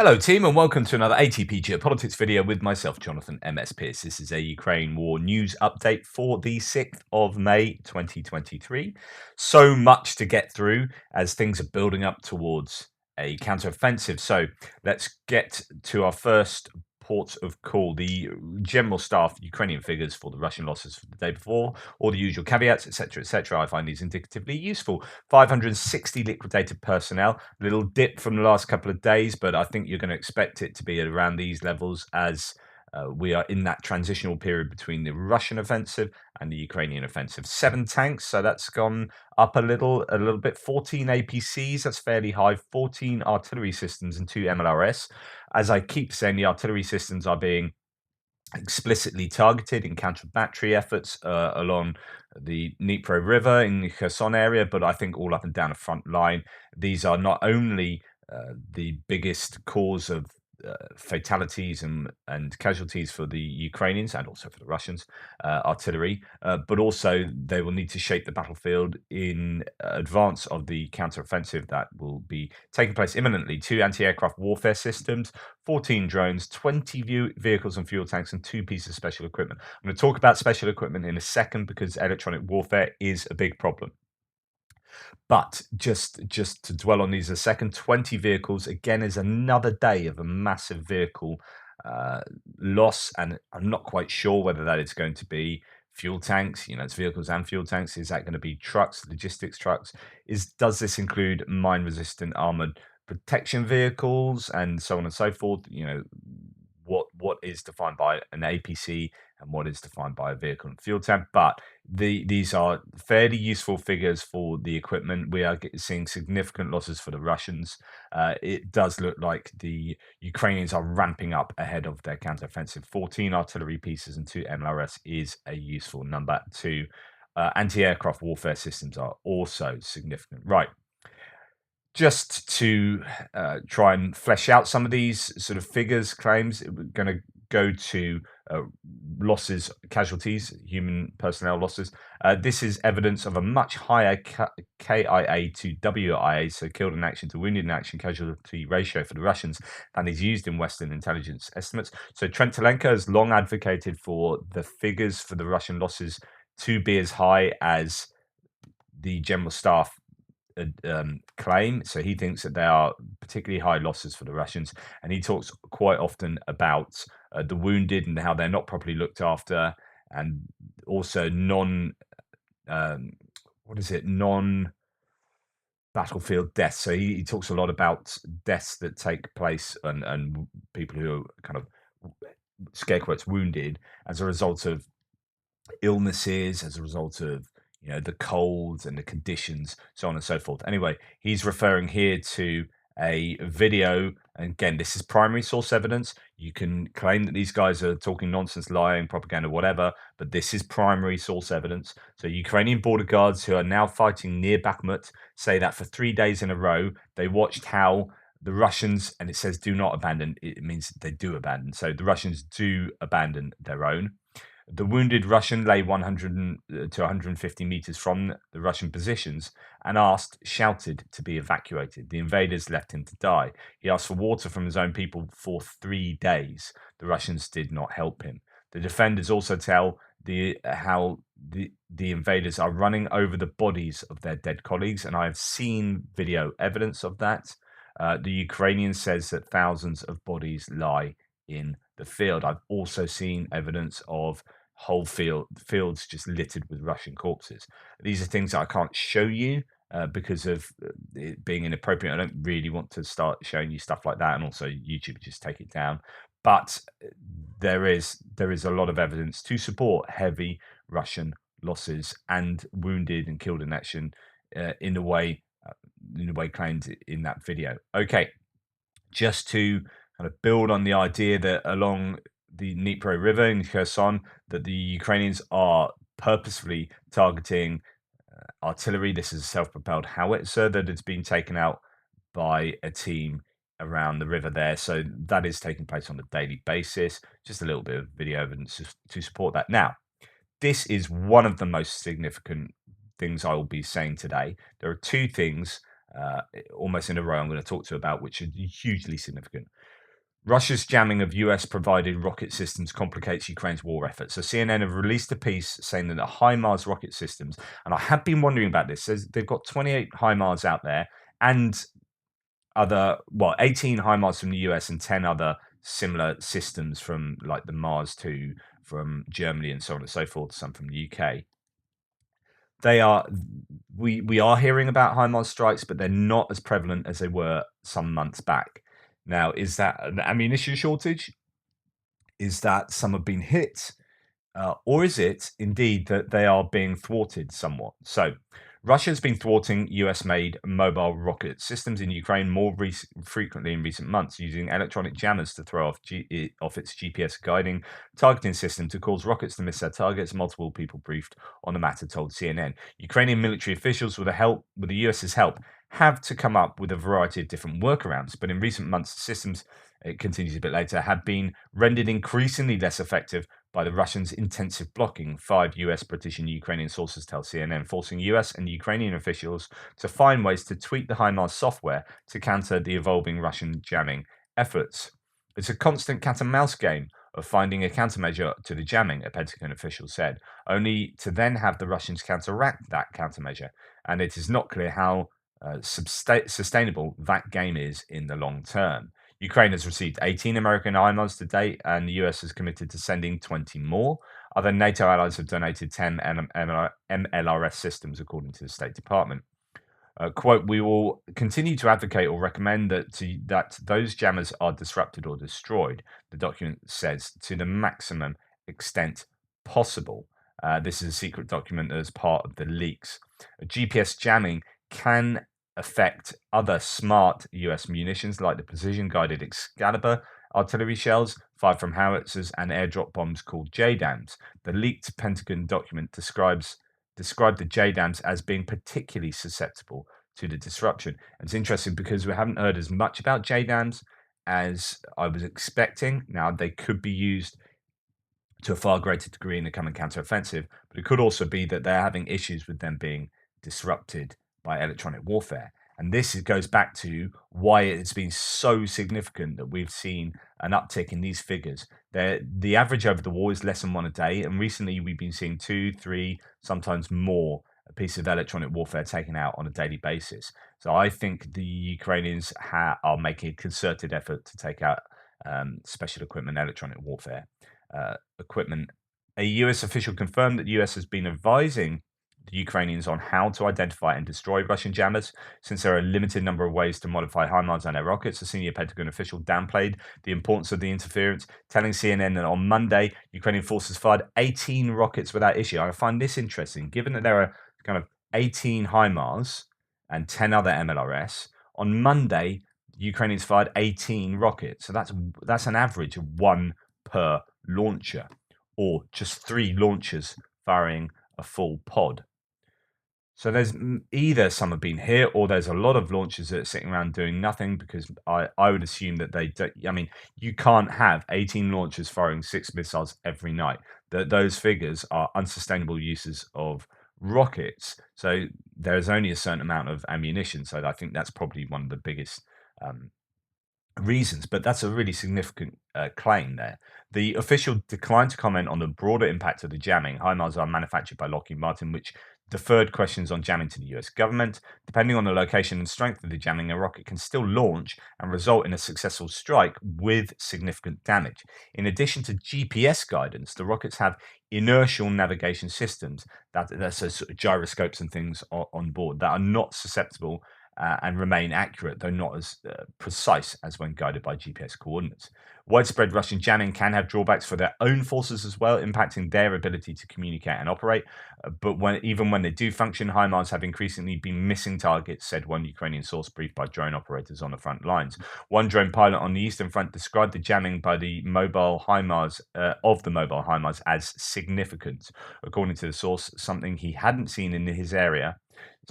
Hello, team, and welcome to another ATP Geopolitics video with myself, Jonathan MS Pearce. This is a Ukraine war news update for the 6th of May 2023. So much to get through as things are building up towards a counteroffensive. So let's get to our first port of call. The general staff Ukrainian figures for the Russian losses for the day before, all the usual caveats, etc., etc. I find these indicatively useful. 560 liquidated personnel, a little dip from the last couple of days, but I think you're going to expect it to be around these levels as we are in that transitional period between the Russian offensive and the Ukrainian offensive. 7 tanks, so that's gone up a little bit. 14 APCs, that's fairly high. 14 artillery systems and 2 MLRS. As I keep saying, the artillery systems are being explicitly targeted in counter-battery efforts along the Dnipro River in the Kherson area, but I think all up and down the front line. These are not only the biggest cause of fatalities and casualties for the Ukrainians and also for the Russians, artillery, but also they will need to shape the battlefield in advance of the counteroffensive that will be taking place imminently. 2 anti-aircraft warfare systems, 14 drones, 20 vehicles and fuel tanks, and 2 pieces of special equipment. I'm going to talk about special equipment in a second because electronic warfare is a big problem. But just to dwell on these a second, 20 vehicles again is another day of a massive vehicle loss, and I'm not quite sure whether that is going to be fuel tanks. It's vehicles and fuel tanks. Is that going to be trucks, logistics trucks? Does this include mine-resistant armored protection vehicles and so on and so forth? What is defined by an APC and what is defined by a vehicle and fuel tank. But these are fairly useful figures for the equipment. We are seeing significant losses for the Russians. It does look like the Ukrainians are ramping up ahead of their counteroffensive. 14 artillery pieces and 2 MLRS is a useful number. 2 anti-aircraft warfare systems are also significant. Right. Just to try and flesh out some of these sort of figures, claims, we're going to go to losses, casualties, human personnel losses. This is evidence of a much higher KIA to WIA, so killed in action to wounded in action casualty ratio for the Russians than is used in Western intelligence estimates. So Trentelenko has long advocated for the figures for the Russian losses to be as high as the general staff claim. So he thinks that there are particularly high losses for the Russians, and he talks quite often about the wounded and how they're not properly looked after, and also non battlefield deaths. So he talks a lot about deaths that take place and people who are kind of scare quotes wounded as a result of illnesses, as a result of the colds and the conditions, so on and so forth. Anyway, he's referring here to a video, and again, this is primary source evidence. You can claim that these guys are talking nonsense, lying, propaganda, whatever, but this is primary source evidence. So Ukrainian border guards who are now fighting near Bakhmut say that for 3 days in a row they watched how the Russians, and it says do not abandon, it means they do abandon, so the Russians do abandon their own. The wounded Russian lay 100 to 150 meters from the Russian positions and shouted to be evacuated. The invaders left him to die. He asked for water from his own people for 3 days. The Russians did not help him. The defenders also tell how the invaders are running over the bodies of their dead colleagues, and I have seen video evidence of that. The Ukrainian says that thousands of bodies lie in the field. I've also seen evidence of whole fields just littered with Russian corpses. These are things that I can't show you because of it being inappropriate. I don't really want to start showing you stuff like that, and also YouTube just take it down. But there is a lot of evidence to support heavy Russian losses and wounded and killed in action in the way claimed in that video. Okay, just to kind of build on the idea that along the Dnipro River in Kherson, that the Ukrainians are purposefully targeting artillery. This is a self-propelled howitzer that has been taken out by a team around the river there. So that is taking place on a daily basis. Just a little bit of video evidence to support that. Now, this is one of the most significant things I will be saying today. There are 2 things almost in a row I'm going to talk to about which are hugely significant. Russia's jamming of US-provided rocket systems complicates Ukraine's war effort. So CNN have released a piece saying that the HIMARS rocket systems, and I have been wondering about this, says they've got 28 HIMARS out there and 18 HIMARS from the US and 10 other similar systems from like the Mars 2 from Germany and so on and so forth, some from the UK. They are we are hearing about HIMARS strikes, but they're not as prevalent as they were some months back. Now, is that an ammunition shortage? Is that some have been hit? Or is it indeed that they are being thwarted somewhat? So, Russia's been thwarting US made mobile rocket systems in Ukraine more frequently in recent months, using electronic jammers to throw off its GPS guiding targeting system to cause rockets to miss their targets. Multiple people briefed on the matter told CNN. Ukrainian military officials, with the US's help, have to come up with a variety of different workarounds, but in recent months, the systems, it continues a bit later, have been rendered increasingly less effective by the Russians' intensive blocking, 5 US, British, and Ukrainian sources tell CNN, forcing US and Ukrainian officials to find ways to tweak the HIMARS software to counter the evolving Russian jamming efforts. It's a constant cat and mouse game of finding a countermeasure to the jamming, a Pentagon official said, only to then have the Russians counteract that countermeasure. And it is not clear how sustainable that game is in the long term. Ukraine has received 18 American HIMARS to date, and the US has committed to sending 20 more. Other NATO allies have donated 10 MLRS systems, according to the State Department. Quote, we will continue to advocate or recommend that those jammers are disrupted or destroyed, the document says, to the maximum extent possible. This is a secret document that is part of the leaks. GPS jamming can affect other smart US munitions like the precision-guided Excalibur artillery shells fired from howitzers and airdrop bombs called JDAMs. The leaked Pentagon document described the JDAMs as being particularly susceptible to the disruption. And it's interesting because we haven't heard as much about JDAMs as I was expecting. Now, they could be used to a far greater degree in the coming counteroffensive, but it could also be that they're having issues with them being disrupted by electronic warfare. And goes back to why it's been so significant that we've seen an uptick in these figures. The average over the war is less than one a day, and recently we've been seeing 2, 3, sometimes more pieces of electronic warfare taken out on a daily basis. So I think the Ukrainians are making a concerted effort to take out special equipment, electronic warfare equipment. A US official confirmed that the US has been advising the Ukrainians on how to identify and destroy Russian jammers, since there are a limited number of ways to modify HIMARS and their rockets. A senior Pentagon official downplayed the importance of the interference, telling CNN that on Monday, Ukrainian forces fired 18 rockets without issue. I find this interesting, given that there are kind of 18 HIMARS and 10 other MLRS. On Monday, Ukrainians fired 18 rockets. So that's an average of one per launcher, or just 3 launchers firing a full pod. So there's either some have been hit, or there's a lot of launchers that are sitting around doing nothing, because I would assume that they don't. I mean, you can't have 18 launchers firing 6 missiles every night. Those figures are unsustainable uses of rockets. So there's only a certain amount of ammunition. So I think that's probably one of the biggest reasons, but that's a really significant claim there. The official declined to comment on the broader impact of the jamming. HIMARS are manufactured by Lockheed Martin, which deferred questions on jamming to the US government. Depending on the location and strength of the jamming, a rocket can still launch and result in a successful strike with significant damage. In addition to GPS guidance, the rockets have inertial navigation systems, that's sort of gyroscopes and things on board, that are not susceptible and remain accurate, though not as precise as when guided by GPS coordinates. Widespread Russian jamming can have drawbacks for their own forces as well, impacting their ability to communicate and operate. But even when they do function, HIMARS have increasingly been missing targets, said one Ukrainian source briefed by drone operators on the front lines. One drone pilot on the eastern front described the jamming by the mobile HIMARS as significant. According to the source, something he hadn't seen in his area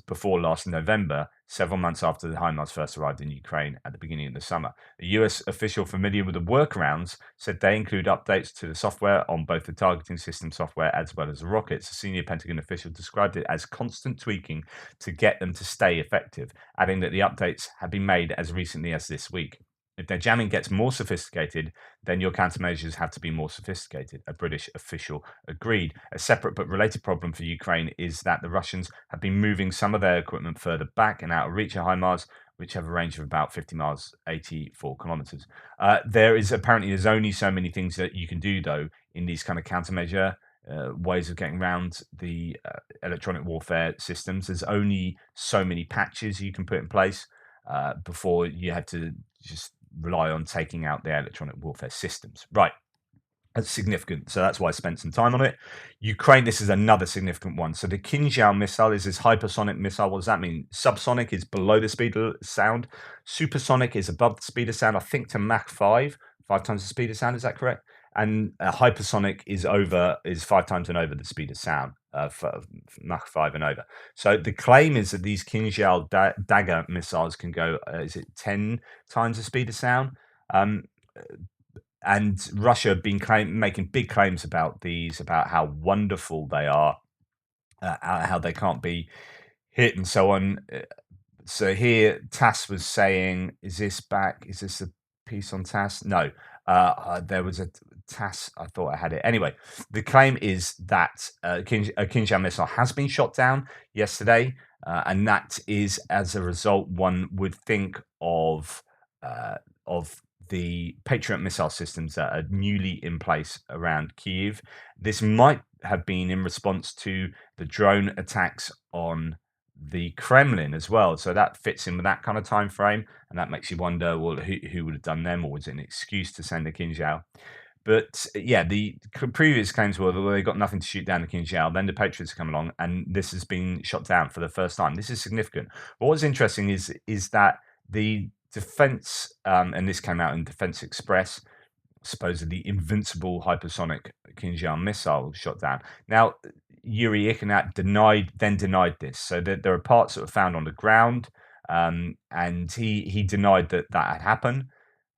before last November, several months after the HIMARS first arrived in Ukraine at the beginning of the summer. A US official familiar with the workarounds said they include updates to the software on both the targeting system software as well as the rockets. A senior Pentagon official described it as constant tweaking to get them to stay effective, adding that the updates had been made as recently as this week. If their jamming gets more sophisticated, then your countermeasures have to be more sophisticated, a British official agreed. A separate but related problem for Ukraine is that the Russians have been moving some of their equipment further back and out of reach of HIMARS, which have a range of about 50 miles, 84 kilometers. There's only so many things that you can do, though, in these kind of countermeasure ways of getting around the electronic warfare systems. There's only so many patches you can put in place before you have to just rely on taking out their electronic warfare systems. Right. That's significant. So that's why I spent some time on it. Ukraine, this is another significant one. So the Kinjal missile is this hypersonic missile. What does that mean? Subsonic is below the speed of sound. Supersonic is above the speed of sound, I think to Mach 5, 5 times the speed of sound. Is that correct? And hypersonic is 5 times and over the speed of sound, for Mach 5 and over. So the claim is that these Kinjal dagger missiles can go, is it 10 times the speed of sound? And Russia have been making big claims about these, about how wonderful they are, how they can't be hit, and so on. So here, TASS was saying, "Is this back? Is this a piece on TASS?" No, there was a TASS. I thought I had it. Anyway, the claim is that a Kinjal missile has been shot down yesterday, and that is as a result. One would think of the Patriot missile systems that are newly in place around Kyiv. This might have been in response to the drone attacks on the Kremlin as well. So that fits in with that kind of time frame, and that makes you wonder, well, who would have done them, or was it an excuse to send a Kinjal? But yeah, the previous claims were that they got nothing to shoot down the Kinjal. Then the Patriots come along, and this has been shot down for the first time. This is significant. But what's interesting is that the defense, and this came out in Defense Express, supposedly invincible hypersonic Kinjal missile shot down. Now, Yuri Ignat denied this. So there are parts that were found on the ground, and he denied that had happened.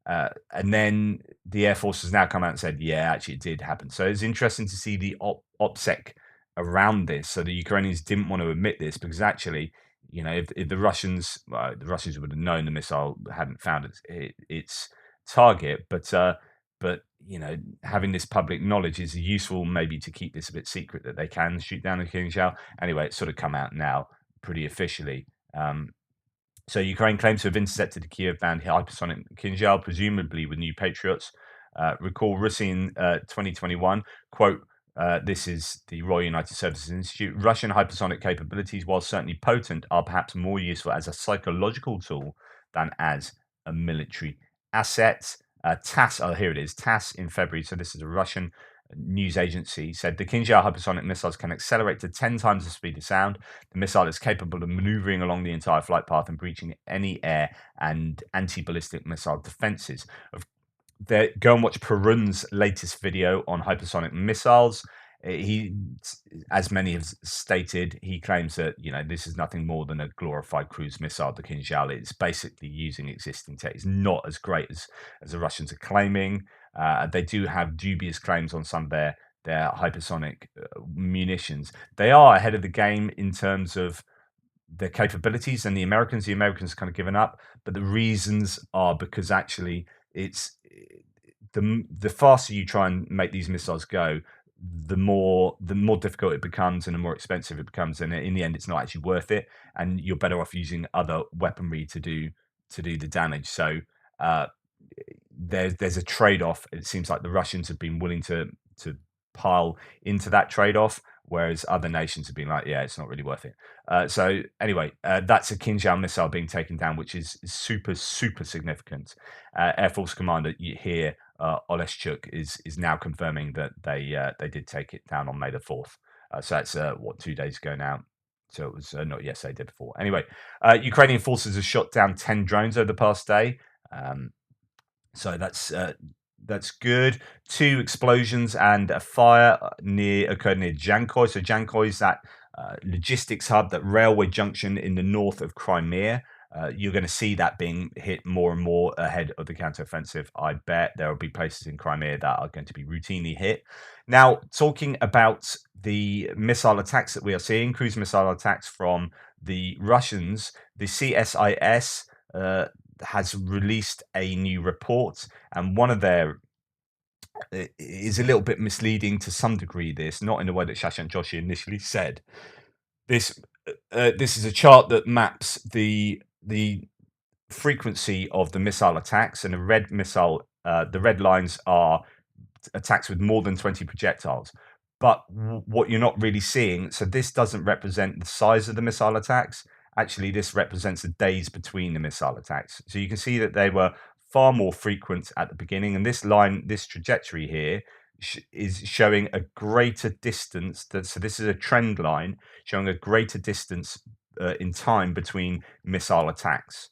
And then the Air Force has now come out and said, yeah, actually it did happen. So it's interesting to see the OPSEC around this. So the Ukrainians didn't want to admit this because actually, if the Russians would have known the missile hadn't found its target, but having this public knowledge is useful, maybe to keep this a bit secret that they can shoot down a Kinjal. Anyway, it's sort of come out now pretty officially. So Ukraine claims to have intercepted the Kiev-bound hypersonic Kinjal, presumably with new Patriots. Recall Russian 2021, quote, this is the Royal United Services Institute. Russian hypersonic capabilities, while certainly potent, are perhaps more useful as a psychological tool than as a military asset. TASS, here it is, TASS in February, so this is a Russian news agency, said the Kinjal hypersonic missiles can accelerate to 10 times the speed of sound. The missile is capable of maneuvering along the entire flight path and breaching any air and anti-ballistic missile defenses. Go and watch Perun's latest video on hypersonic missiles. He, as many have stated, he claims that this is nothing more than a glorified cruise missile. The Kinjal is basically using existing tech. It's not as great as the Russians are claiming. They do have dubious claims on some of their hypersonic munitions. They are ahead of the game in terms of their capabilities, and the Americans kind of given up. But the reasons are because actually it's the faster you try and make these missiles go, the more difficult it becomes and the more expensive it becomes, and in the end it's not actually worth it, and you're better off using other weaponry to do the damage. So there's a trade-off. It seems like the Russians have been willing to pile into that trade-off, whereas other nations have been like, yeah, it's not really worth it. So anyway, that's a Kinjal missile being taken down, which is super significant. Air Force Commander here, Oleshchuk, is now confirming that they did take it down on May the 4th. So that's 2 days ago now. So it was not yesterday, day before. Anyway, Ukrainian forces have shot down 10 drones over the past day. So that's good. 2 explosions and a fire occurred near Jankoy. So Jankoy is that logistics hub, that railway junction in the north of Crimea. You're going to see that being hit more and more ahead of the counteroffensive. I bet there will be places in Crimea that are going to be routinely hit. Now, talking about the missile attacks that we are seeing, cruise missile attacks from the Russians, the CSIS, has released a new report, and one of their is a little bit misleading to some degree. This, not in the way that Shashank Joshi initially said. This this is a chart that maps the frequency of the missile attacks, and the red lines are attacks with more than 20 projectiles. But what you're not really seeing, so this doesn't represent the size of the missile attacks. Actually, this represents the days between the missile attacks. So you can see that they were far more frequent at the beginning. And this line, this trajectory here, is showing a greater distance. So this is a trend line showing a greater distance in time between missile attacks.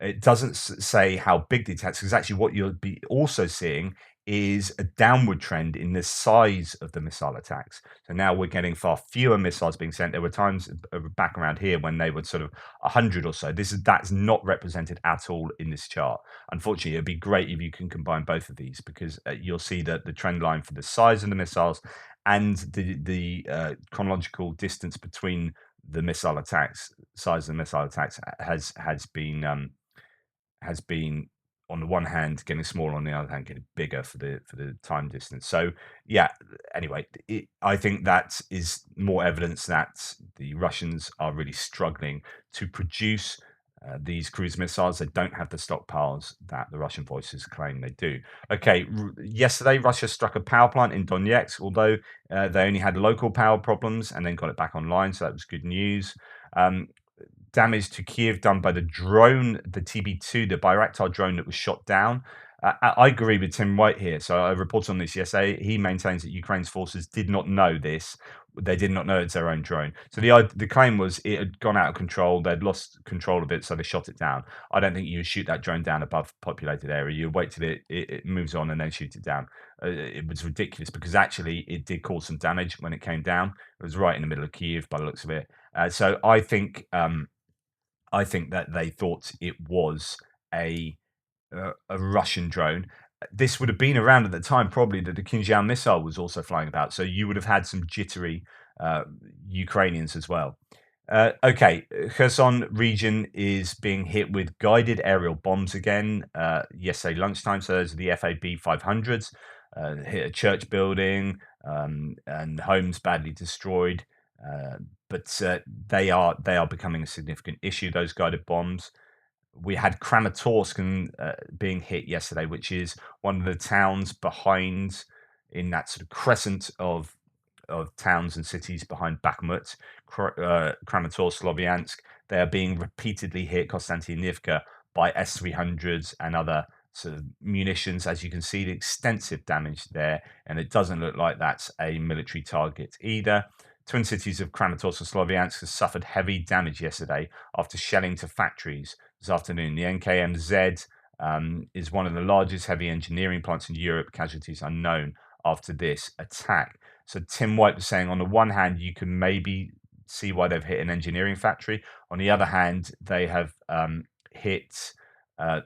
It doesn't say how big the attacks, because actually what you'll be also seeing is a downward trend in the size of the missile attacks. So now we're getting far fewer missiles being sent. There were times back around here when they were sort of 100 or so. That's not represented at all in this chart. Unfortunately, it'd be great if you can combine both of these, because you'll see that the trend line for the size of the missiles and the chronological distance between the missile attacks, size of the missile attacks, has been on the one hand getting smaller, on the other hand getting bigger for the time distance. So yeah, anyway, I think that is more evidence that the Russians are really struggling to produce these cruise missiles. They don't have the stockpiles that the Russian voices claim they do. Okay, yesterday Russia struck a power plant in Donetsk, although they only had local power problems and then got it back online, so that was good news. Damage to Kiev done by the drone, the TB2, the Bayraktar drone that was shot down. I agree with Tim White here. So I reported on this yesterday. He maintains that Ukraine's forces did not know this. They did not know it's their own drone. So the claim was it had gone out of control. They'd lost control of it, so they shot it down. I don't think you would shoot that drone down above populated area. You wait till it moves on and then shoot it down. It was ridiculous, because actually it did cause some damage when it came down. It was right in the middle of Kiev by the looks of it. So I think that they thought it was a Russian drone. This would have been around at the time, probably, that the Kinjal Missile was also flying about. So you would have had some jittery Ukrainians as well. Okay, Kherson region is being hit with guided aerial bombs again. Yesterday lunchtime, so those are the FAB 500s. Hit a church building, and homes badly destroyed. But they are becoming a significant issue, those guided bombs. We had Kramatorsk being hit yesterday, which is one of the towns behind, in that sort of crescent of towns and cities behind Bakhmut, Kramatorsk, Slovyansk. They are being repeatedly hit, Konstantinivka, by S-300s and other sort of munitions. As you can see, the extensive damage there, and it doesn't look like that's a military target either. Twin cities of Kramatorsk and Slovyansk has suffered heavy damage yesterday after shelling to factories this afternoon. The NKMZ is one of the largest heavy engineering plants in Europe. Casualties are known after this attack. So Tim White was saying, on the one hand, you can maybe see why they've hit an engineering factory. On the other hand, they have hit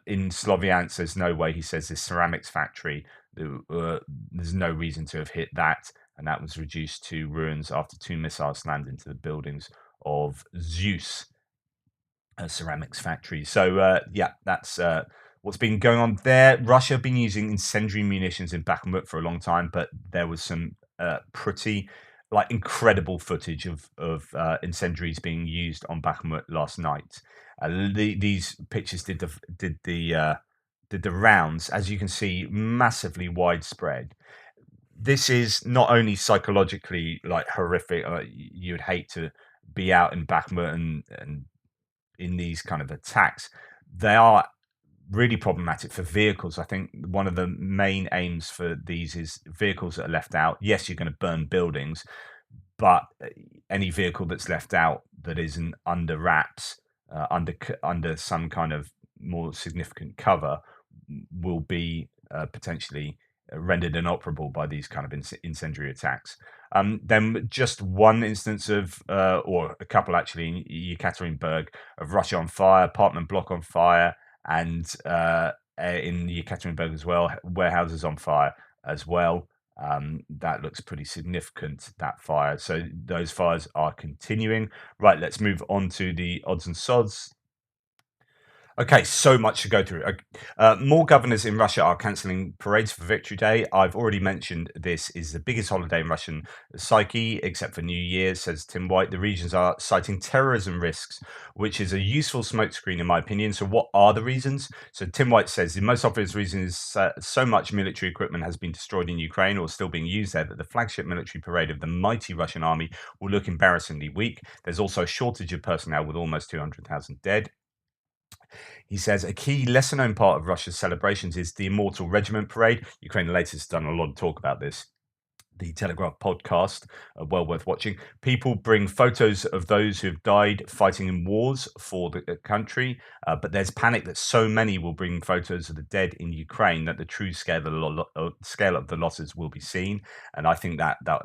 in Slovyansk. There's no way, he says, this ceramics factory. There's no reason to have hit that, and that was reduced to ruins after 2 missiles slammed into the buildings of Zeus ceramics factory. So yeah, that's what's been going on there. Russia have been using incendiary munitions in Bakhmut for a long time, but there was some pretty incredible footage of incendiaries being used on Bakhmut last night. These pictures did the rounds, as you can see, massively widespread. This is not only psychologically horrific. You'd hate to be out in Bakhmut and in these kind of attacks. They are really problematic for vehicles. I think one of the main aims for these is vehicles that are left out. Yes, you're going to burn buildings, but any vehicle that's left out that isn't under wraps, under some kind of more significant cover, will be potentially rendered inoperable by these kind of incendiary attacks. Then just one instance of, or a couple actually, in Yekaterinburg, of Russia on fire, apartment block on fire, and in Yekaterinburg as well, warehouses on fire as well. That looks pretty significant, that fire. So those fires are continuing. Right, let's move on to the odds and sods. Okay, so much to go through. More governors in Russia are cancelling parades for Victory Day. I've already mentioned this is the biggest holiday in Russian psyche, except for New Year, says Tim White. The regions are citing terrorism risks, which is a useful smokescreen, in my opinion. So, what are the reasons? So, Tim White says the most obvious reason is so much military equipment has been destroyed in Ukraine or still being used there that the flagship military parade of the mighty Russian army will look embarrassingly weak. There's also a shortage of personnel with almost 200,000 dead. He says a key lesser known part of Russia's celebrations is the Immortal Regiment Parade. Ukraine Latest has done a lot of talk about this. The Telegraph podcast, well worth watching. People bring photos of those who have died fighting in wars for the country, but there's panic that so many will bring photos of the dead in Ukraine that the true scale of the losses will be seen. And I think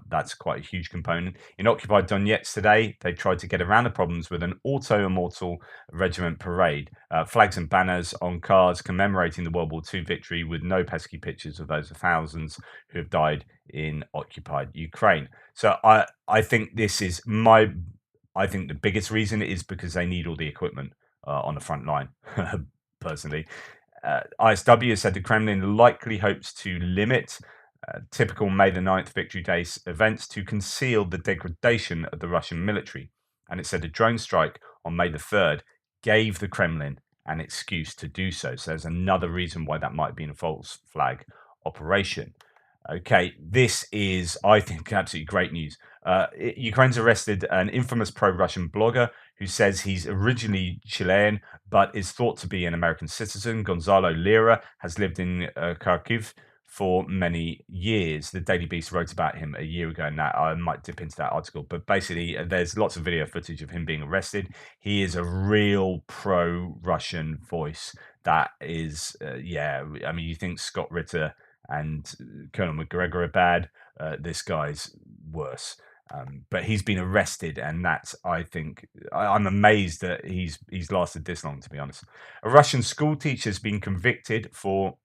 that's quite a huge component. In occupied Donetsk today, they tried to get around the problems with an auto-immortal regiment parade, flags and banners on cars commemorating the World War II victory with no pesky pictures of those thousands who have died in occupied Ukraine. So I think this is I think the biggest reason is because they need all the equipment on the front line. Personally, ISW said the Kremlin likely hopes to limit typical May the 9th Victory Day events to conceal the degradation of the Russian military. And it said a drone strike on May the 3rd gave the Kremlin an excuse to do so. So there's another reason why that might have been a false flag operation. Okay, this is, I think, absolutely great news. Ukraine's arrested an infamous pro-Russian blogger who says he's originally Chilean but is thought to be an American citizen. Gonzalo Lira has lived in Kharkiv for many years. The Daily Beast wrote about him a year ago, and that I might dip into that article. But basically, there's lots of video footage of him being arrested. He is a real pro-Russian voice. That is, yeah. I mean, you think Scott Ritter and Colonel McGregor are bad. This guy's worse. But he's been arrested, and that's, I think, I'm amazed that he's lasted this long, to be honest. A Russian school teacher has been convicted for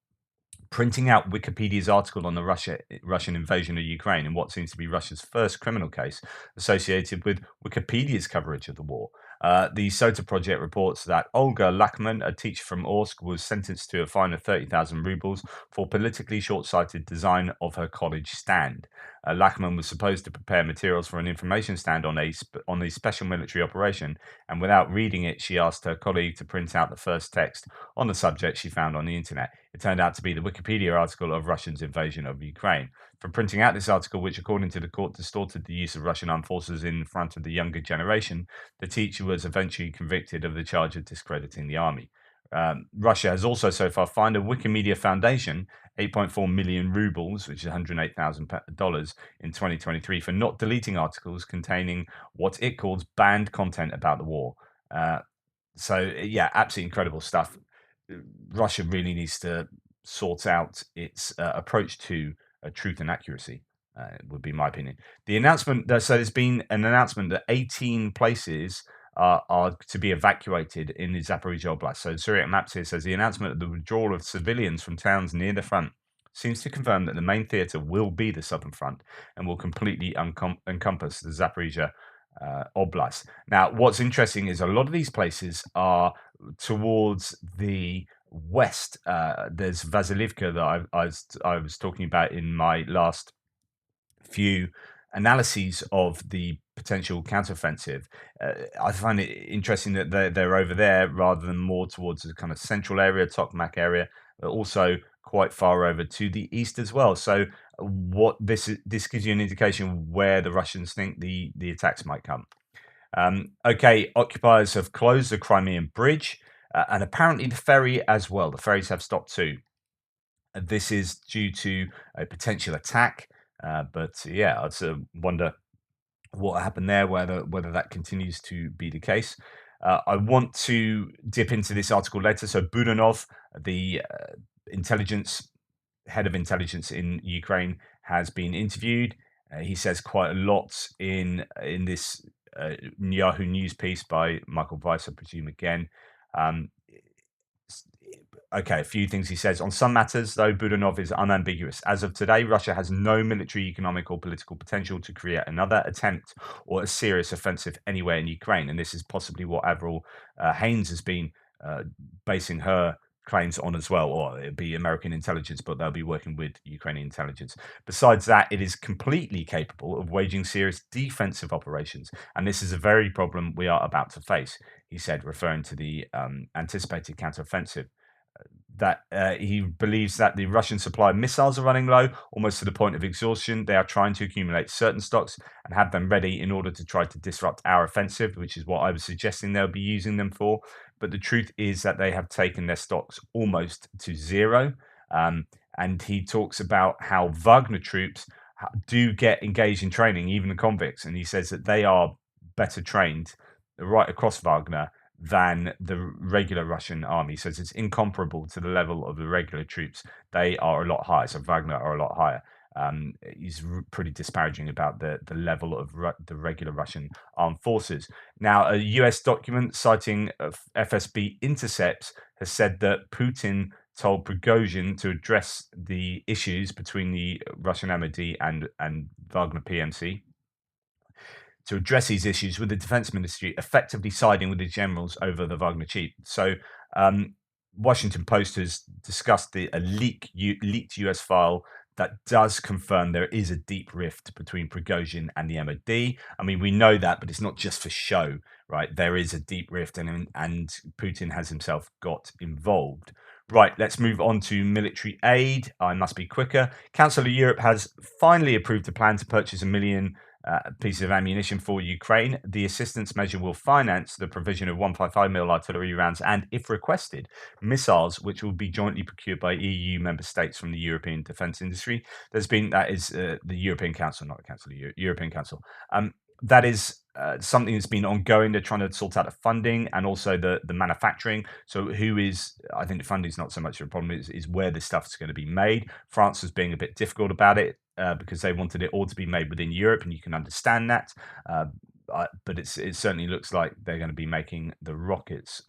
printing out Wikipedia's article on the Russian invasion of Ukraine in what seems to be Russia's first criminal case associated with Wikipedia's coverage of the war. The SOTA project reports that Olga Lachman, a teacher from Orsk, was sentenced to a fine of 30,000 rubles for politically short-sighted design of her college stand. Lachman was supposed to prepare materials for an information stand on a special military operation, and without reading it, she asked her colleague to print out the first text on the subject she found on the internet. It turned out to be the Wikipedia article of Russia's invasion of Ukraine. For printing out this article, which according to the court distorted the use of Russian armed forces in front of the younger generation, the teacher was eventually convicted of the charge of discrediting the army. Russia has also so far fined a Wikimedia Foundation 8.4 million rubles, which is $108,000 in 2023, for not deleting articles containing what it calls banned content about the war. So, yeah, absolutely incredible stuff. Russia really needs to sort out its approach to truth and accuracy. Would be my opinion. The announcement, so there's been an announcement that 18 places are to be evacuated in the Zaporizhzhia Oblast. So Syriac Maps here says the announcement of the withdrawal of civilians from towns near the front seems to confirm that the main theatre will be the southern front and will completely encompass the Zaporizhzhia Oblast. Now, what's interesting is a lot of these places are towards the west. There's Vasilivka that I was talking about in my last few analyses of the potential counteroffensive. I find it interesting that they're over there rather than more towards the kind of central area, Tokmak area, but also quite far over to the east as well. So what this gives you an indication where the Russians think the attacks might come. Okay, occupiers have closed the Crimean Bridge and apparently the ferry as well. The ferries have stopped too. This is due to a potential attack. But yeah, I sort of wonder what happened there, whether that continues to be the case. I want to dip into this article later. So Budanov, the intelligence head of intelligence in Ukraine, has been interviewed. He says quite a lot in this Yahoo News piece by Michael Weiss, I presume again. Okay, a few things he says. On some matters, though, Budanov is unambiguous. As of today, Russia has no military, economic, or political potential to create another attempt or a serious offensive anywhere in Ukraine. And this is possibly what Avril Haines has been basing her claims on as well, or it'd be American intelligence, but they'll be working with Ukrainian intelligence. Besides that, it is completely capable of waging serious defensive operations, and this is a very problem we are about to face, he said, referring to the anticipated counteroffensive. That he believes that the Russian supply of missiles are running low, almost to the point of exhaustion. They are trying to accumulate certain stocks and have them ready in order to try to disrupt our offensive, which is what I was suggesting they'll be using them for. But the truth is that they have taken their stocks almost to zero. And he talks about how Wagner troops do get engaged in training, even the convicts. And he says that they are better trained right across Wagner than the regular Russian army. He says it's incomparable to the level of the regular troops. They are a lot higher. So Wagner are a lot higher. He's pretty disparaging about the level of the regular Russian armed forces. Now, a US document citing FSB intercepts has said that Putin told Prigozhin to address the issues between the Russian MOD and Wagner PMC, to address these issues with the defense ministry effectively siding with the generals over the Wagner chief. So, Washington Post has discussed a leaked US file that does confirm there is a deep rift between Prigozhin and the MOD. I mean, we know that, but it's not just for show, right? There is a deep rift, and Putin has himself got involved. Right, let's move on to military aid. I must be quicker. Council of Europe has finally approved a plan to purchase 1 million pieces of ammunition for Ukraine. The assistance measure will finance the provision of 155mm artillery rounds and, if requested, missiles, which will be jointly procured by EU member states from the European defence industry. That is the European Council, not the Council of European Council. That is something that's been ongoing. They're trying to sort out the funding and also the manufacturing. So I think the funding is not so much a problem, is where this stuff is going to be made. France is being a bit difficult about it because they wanted it all to be made within Europe, and you can understand that. But it certainly looks like they're going to be making the rockets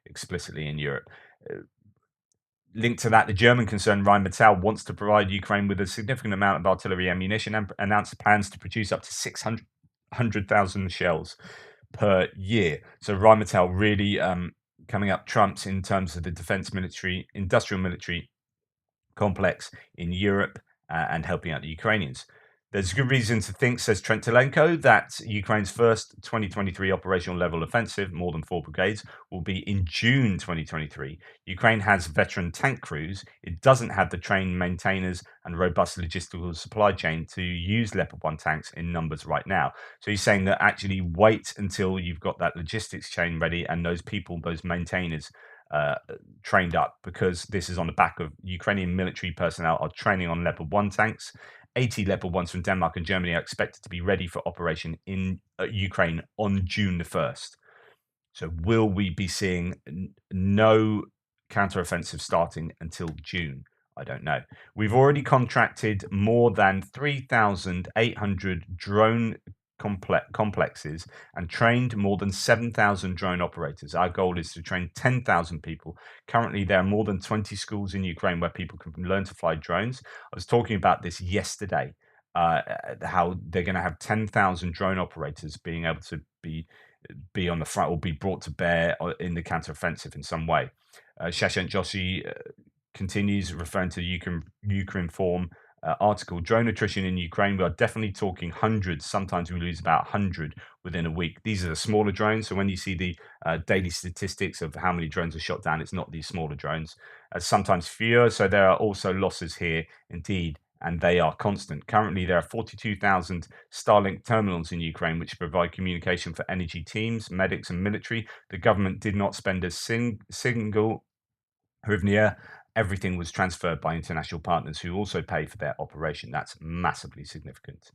explicitly in Europe. Linked to that, the German concern Rheinmetall wants to provide Ukraine with a significant amount of artillery ammunition and announced plans to produce up to 600,000 shells per year. So Rheinmetall really coming up trumps in terms of the defense industrial military complex in Europe and helping out the Ukrainians. There's good reason to think, says Trentilenko, that Ukraine's first 2023 operational level offensive, more than 4 brigades, will be in June 2023. Ukraine has veteran tank crews. It doesn't have the trained maintainers and robust logistical supply chain to use Leopard 1 tanks in numbers right now. So he's saying that actually wait until you've got that logistics chain ready and those people, those maintainers, trained up, because this is on the back of Ukrainian military personnel are training on Leopard 1 tanks. 80 Leopard 1s from Denmark and Germany are expected to be ready for operation in Ukraine on June the 1st. So will we be seeing no counteroffensive starting until June? I don't know. We've already contracted more than 3,800 drone complexes and trained more than 7,000 drone operators. Our goal is to train 10,000 people. Currently, there are more than 20 schools in Ukraine where people can learn to fly drones. I was talking about this yesterday, how they're going to have 10,000 drone operators being able to be on the front or be brought to bear in the counteroffensive in some way. Shashant Joshi continues, referring to the Ukrinform article, drone attrition in Ukraine, we are definitely talking hundreds. Sometimes we lose about 100 within a week. These are the smaller drones. So when you see the daily statistics of how many drones are shot down, it's not these smaller drones. Sometimes fewer. So there are also losses here indeed, and they are constant. Currently, there are 42,000 Starlink terminals in Ukraine, which provide communication for energy teams, medics, and military. The government did not spend a single hryvnia. Everything was transferred by international partners who also pay for their operation. That's massively significant.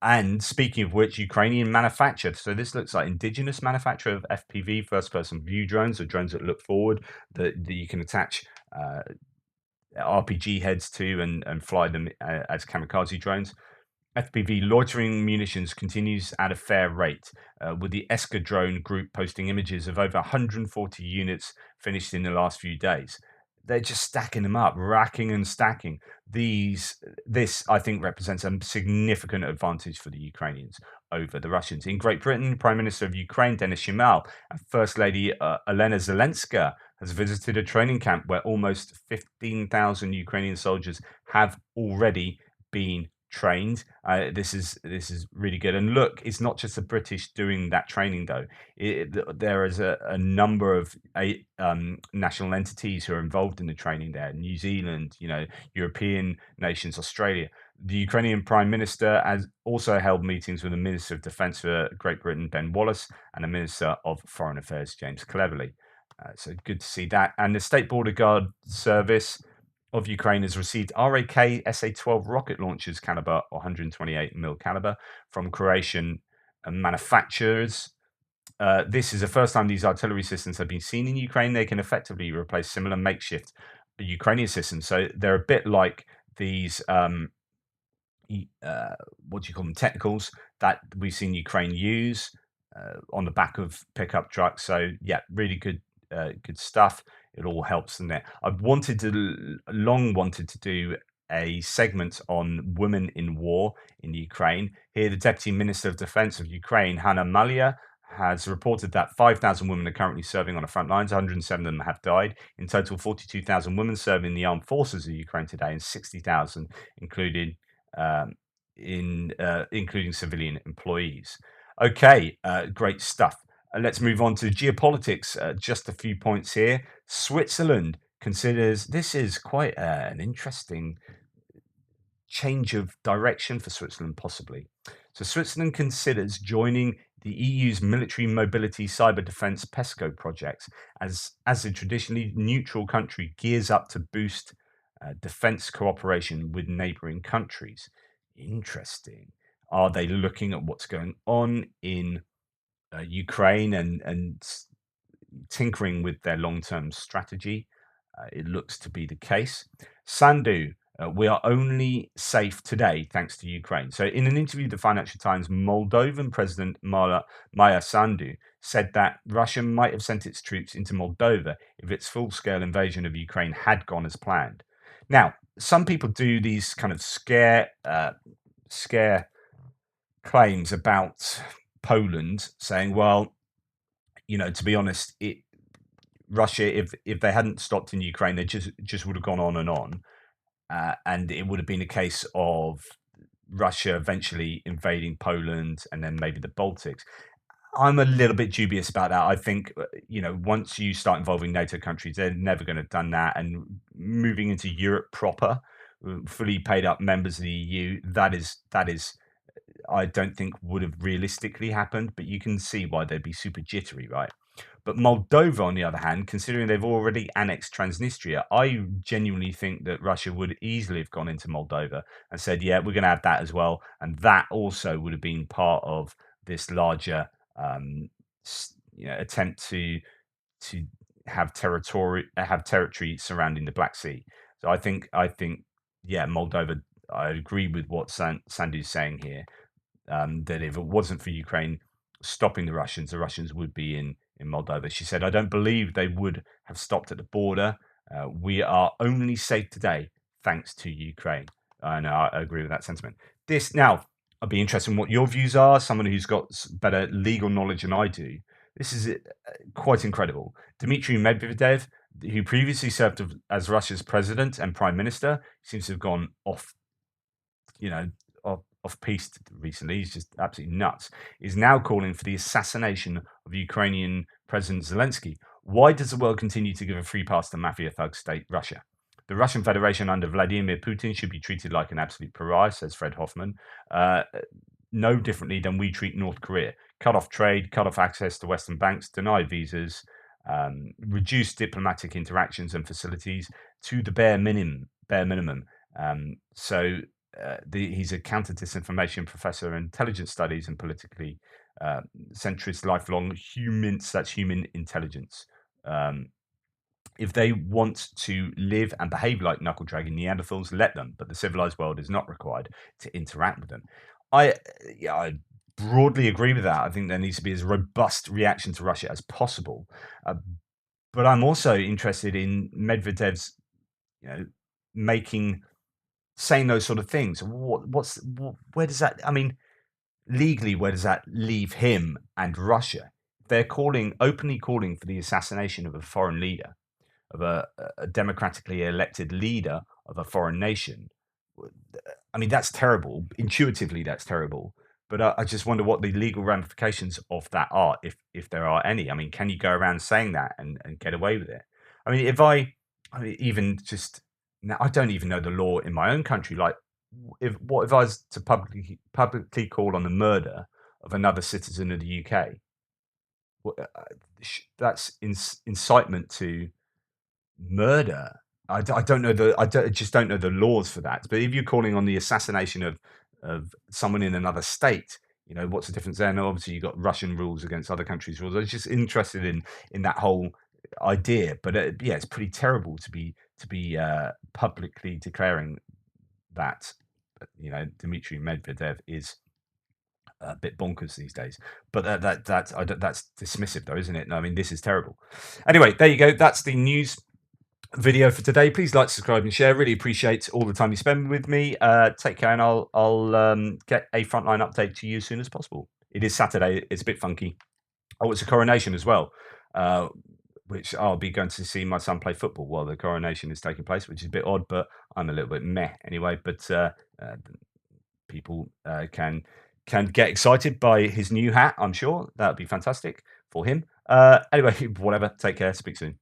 And speaking of which, Ukrainian manufacture. So this looks like indigenous manufacture of FPV, first-person view drones, or drones that look forward, that you can attach RPG heads to and fly them as kamikaze drones. FPV loitering munitions continues at a fair rate, with the Escadrone group posting images of over 140 units finished in the last few days. they're just stacking them up, racking and stacking. This, I think, represents a significant advantage for the Ukrainians over the Russians. In Great Britain, Prime Minister of Ukraine, Denis Shmyhal, and First Lady Elena Zelenska has visited a training camp where almost 15,000 Ukrainian soldiers have already been trained. This is really good. And look, it's not just the British doing that training though. There is a number of national entities who are involved in the training there. New Zealand, European nations, Australia. The Ukrainian Prime Minister has also held meetings with the Minister of Defence for Great Britain, Ben Wallace, and the Minister of Foreign Affairs, James Cleverly. So good to see that. And the State Border Guard Service of Ukraine has received RAK SA-12 rocket launchers caliber 128mm caliber from Croatian manufacturers. This is the first time these artillery systems have been seen in Ukraine. They can effectively replace similar makeshift Ukrainian systems. So they're a bit like these what do you call them, technicals that we've seen Ukraine use on the back of pickup trucks. So yeah, really good stuff. It all helps in there. I've long wanted to do a segment on women in war in Ukraine. Here, the Deputy Minister of Defense of Ukraine, Hanna Malia, has reported that 5,000 women are currently serving on the front lines. 107 of them have died. In total, 42,000 women serve in the armed forces of Ukraine today, and 60,000 um, including civilian employees. Okay, great stuff. Let's move on to geopolitics. Just a few points here. Switzerland considers this is quite an interesting change of direction for Switzerland, possibly. So, Switzerland considers joining the EU's military mobility cyber defense PESCO projects as a traditionally neutral country gears up to boost defense cooperation with neighboring countries. Interesting. Are they looking at what's going on in Ukraine and tinkering with their long-term strategy? It looks to be the case. Sandu, we are only safe today thanks to Ukraine. So, in an interview with the Financial Times, Moldovan President Maya Sandu said that Russia might have sent its troops into Moldova if its full-scale invasion of Ukraine had gone as planned. Now, some people do these kind of scare claims about Poland, saying, well, to be honest, Russia, if they hadn't stopped in Ukraine, they just would have gone on, and it would have been a case of Russia eventually invading Poland and then maybe the Baltics. I'm a little bit dubious about that. I think once you start involving NATO countries, they're never going to have done that, and moving into Europe proper, fully paid up members of the EU, that is I don't think would have realistically happened, but you can see why they'd be super jittery, right? But Moldova, on the other hand, considering they've already annexed Transnistria, I genuinely think that Russia would easily have gone into Moldova and said, yeah, we're going to have that as well. And that also would have been part of this larger attempt to have territory surrounding the Black Sea. So I think, yeah, Moldova, I agree with what Sandu's saying here, that if it wasn't for Ukraine stopping the Russians would be in Moldova. She said, I don't believe they would have stopped at the border. We are only safe today thanks to Ukraine. And I agree with that sentiment. Now, I'd be interested in what your views are. Someone who's got better legal knowledge than I do. This is quite incredible. Dimitri Medvedev, who previously served as Russia's president and prime minister, seems to have gone off piste recently. He's just absolutely nuts. Is now calling for the assassination of Ukrainian President Zelensky. Why does the world continue to give a free pass to mafia thug state Russia? The Russian Federation under Vladimir Putin should be treated like an absolute pariah, says Fred Hoffman. No differently than we treat North Korea. Cut off trade, cut off access to Western banks, deny visas, reduce diplomatic interactions and facilities to the bare minimum. He's a counter-disinformation professor of intelligence studies and politically centrist lifelong that's human intelligence. If they want to live and behave like knuckle-dragging Neanderthals, let them, but the civilized world is not required to interact with them. I broadly agree with that. I think there needs to be as robust reaction to Russia as possible. but I'm also interested in Medvedev's, you know, making saying those sort of things. Where does that? I mean, legally, where does that leave him and Russia? They're openly calling for the assassination of a foreign leader, of a democratically elected leader of a foreign nation. I mean, that's terrible. Intuitively, that's terrible. But I just wonder what the legal ramifications of that are, if there are any. I mean, can you go around saying that and get away with it? I mean, I mean, even just now, I don't even know the law in my own country. Like, if I was to publicly call on the murder of another citizen of the UK, that's incitement to murder. I don't know I just don't know the laws for that. But if you're calling on the assassination of someone in another state, what's the difference there? And obviously, you've got Russian rules against other countries' rules. I was just interested in that whole idea. But yeah, it's pretty terrible to be publicly declaring that Dimitri Medvedev is a bit bonkers these days. But that's dismissive, though, isn't it? No, I mean, this is terrible. Anyway, there you go. That's the news video for today. Please like, subscribe, and share. Really appreciate all the time you spend with me. Take care, and I'll get a frontline update to you as soon as possible. It is Saturday. It's a bit funky. Oh, it's a coronation as well, which I'll be going to see my son play football while the coronation is taking place, which is a bit odd, but I'm a little bit meh anyway. But people can get excited by his new hat. I'm sure that would be fantastic for him. Anyway, whatever. Take care. Speak soon.